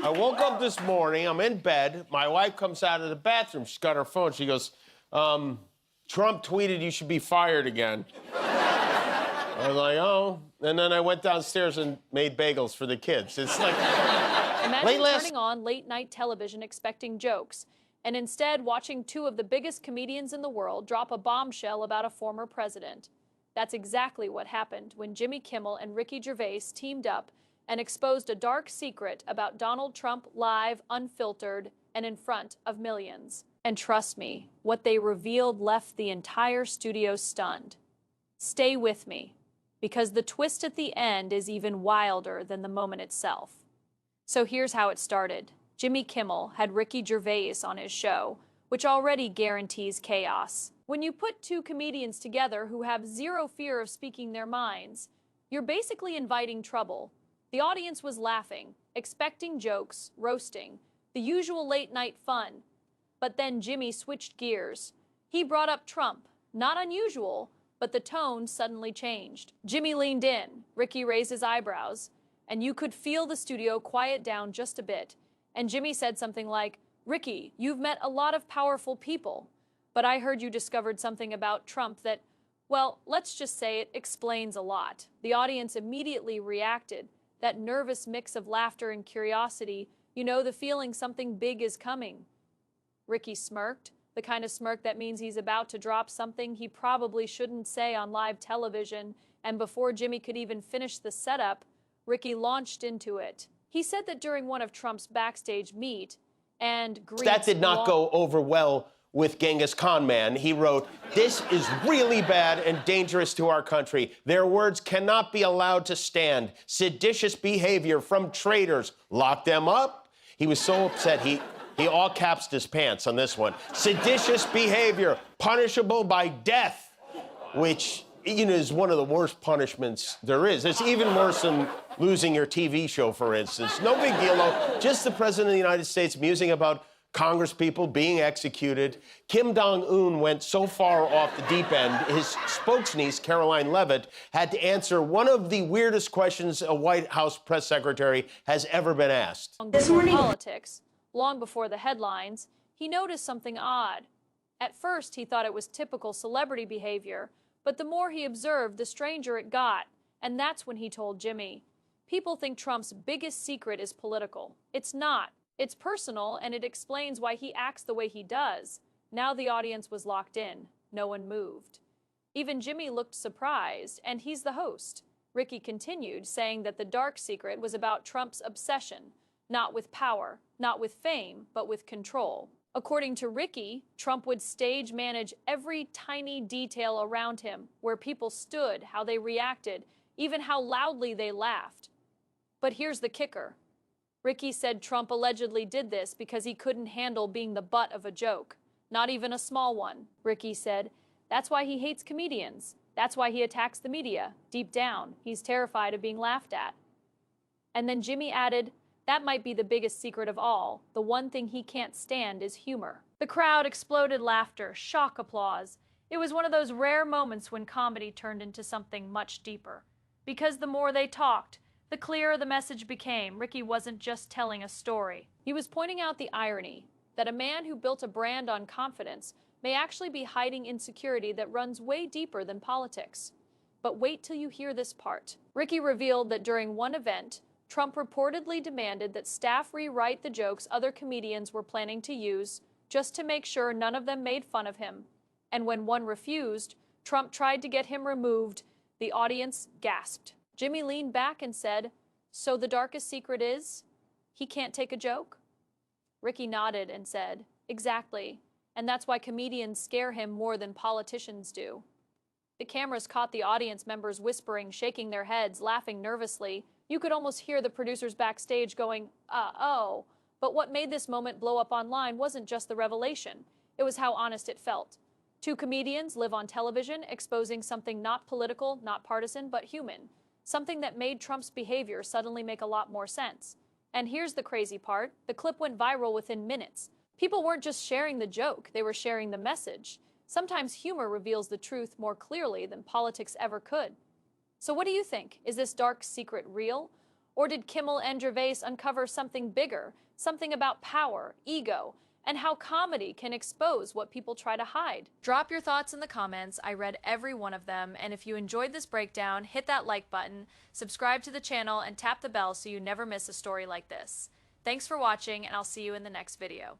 I woke up this morning, I'm in bed, my wife comes out of the bathroom, she's got her phone, she goes, Trump tweeted you should be fired again. I was like, oh, and then I went downstairs and made bagels for the kids. It's like... Imagine turning on late-night television expecting jokes, and instead watching two of the biggest comedians in the world drop a bombshell about a former president. That's exactly what happened when Jimmy Kimmel and Ricky Gervais teamed up and exposed a dark secret about Donald Trump live, unfiltered, and in front of millions. And trust me, what they revealed left the entire studio stunned. Stay with me, because the twist at the end is even wilder than the moment itself. So here's how it started. Jimmy Kimmel had Ricky Gervais on his show, which already guarantees chaos. When you put two comedians together who have zero fear of speaking their minds, you're basically inviting trouble. The audience was laughing, expecting jokes, roasting, the usual late-night fun. But then Jimmy switched gears. He brought up Trump. Not unusual, but the tone suddenly changed. Jimmy leaned in, Ricky raised his eyebrows, and you could feel the studio quiet down just a bit. And Jimmy said something like, Ricky, you've met a lot of powerful people, but I heard you discovered something about Trump that, well, let's just say it explains a lot. The audience immediately reacted, that nervous mix of laughter and curiosity, you know, the feeling something big is coming. Ricky smirked, the kind of smirk that means he's about to drop something he probably shouldn't say on live television, and before Jimmy could even finish the setup, Ricky launched into it. He said that during one of Trump's backstage meet and greets... That did not go over well with Genghis Khan Man. He wrote, "This is really bad and dangerous to our country. Their words cannot be allowed to stand. Seditious behavior from traitors. Lock them up." He was so upset, he all capsed his pants on this one. Seditious behavior, punishable by death, which, you know, is one of the worst punishments there is. It's even worse than losing your TV show, for instance. No big deal, though. Just the President of the United States musing about Congresspeople being executed. Kim Jong-un went so far off the deep end, his spokesniece, Caroline Leavitt, had to answer one of the weirdest questions a White House press secretary has ever been asked. This morning, politics, long before the headlines, he noticed something odd. At first, he thought it was typical celebrity behavior, but the more he observed, the stranger it got. And that's when he told Jimmy, people think Trump's biggest secret is political. It's not. It's personal, and it explains why he acts the way he does. Now the audience was locked in. No one moved. Even Jimmy looked surprised, and he's the host. Ricky continued, saying that the dark secret was about Trump's obsession, not with power, not with fame, but with control. According to Ricky, Trump would stage manage every tiny detail around him, where people stood, how they reacted, even how loudly they laughed. But here's the kicker. Ricky said Trump allegedly did this because he couldn't handle being the butt of a joke, not even a small one. Ricky said, that's why he hates comedians. That's why he attacks the media. Deep down, he's terrified of being laughed at. And then Jimmy added, that might be the biggest secret of all. The one thing he can't stand is humor. The crowd exploded laughter, shock applause. It was one of those rare moments when comedy turned into something much deeper. Because the more they talked, the clearer the message became. Ricky wasn't just telling a story. He was pointing out the irony that a man who built a brand on confidence may actually be hiding insecurity that runs way deeper than politics. But wait till you hear this part. Ricky revealed that during one event, Trump reportedly demanded that staff rewrite the jokes other comedians were planning to use just to make sure none of them made fun of him. And when one refused, Trump tried to get him removed. The audience gasped. Jimmy leaned back and said, so the darkest secret is he can't take a joke? Ricky nodded and said, exactly. And that's why comedians scare him more than politicians do. The cameras caught the audience members whispering, shaking their heads, laughing nervously. You could almost hear the producers backstage going, oh. But what made this moment blow up online wasn't just the revelation. It was how honest it felt. Two comedians live on television exposing something not political, not partisan, but human. Something that made Trump's behavior suddenly make a lot more sense. And here's the crazy part. The clip went viral within minutes. People weren't just sharing the joke, they were sharing the message. Sometimes humor reveals the truth more clearly than politics ever could. So what do you think? Is this dark secret real? Or did Kimmel and Gervais uncover something bigger, something about power, ego, and how comedy can expose what people try to hide? Drop your thoughts in the comments. I read every one of them, and if you enjoyed this breakdown, hit that like button, subscribe to the channel, and tap the bell so you never miss a story like this. Thanks for watching, and I'll see you in the next video.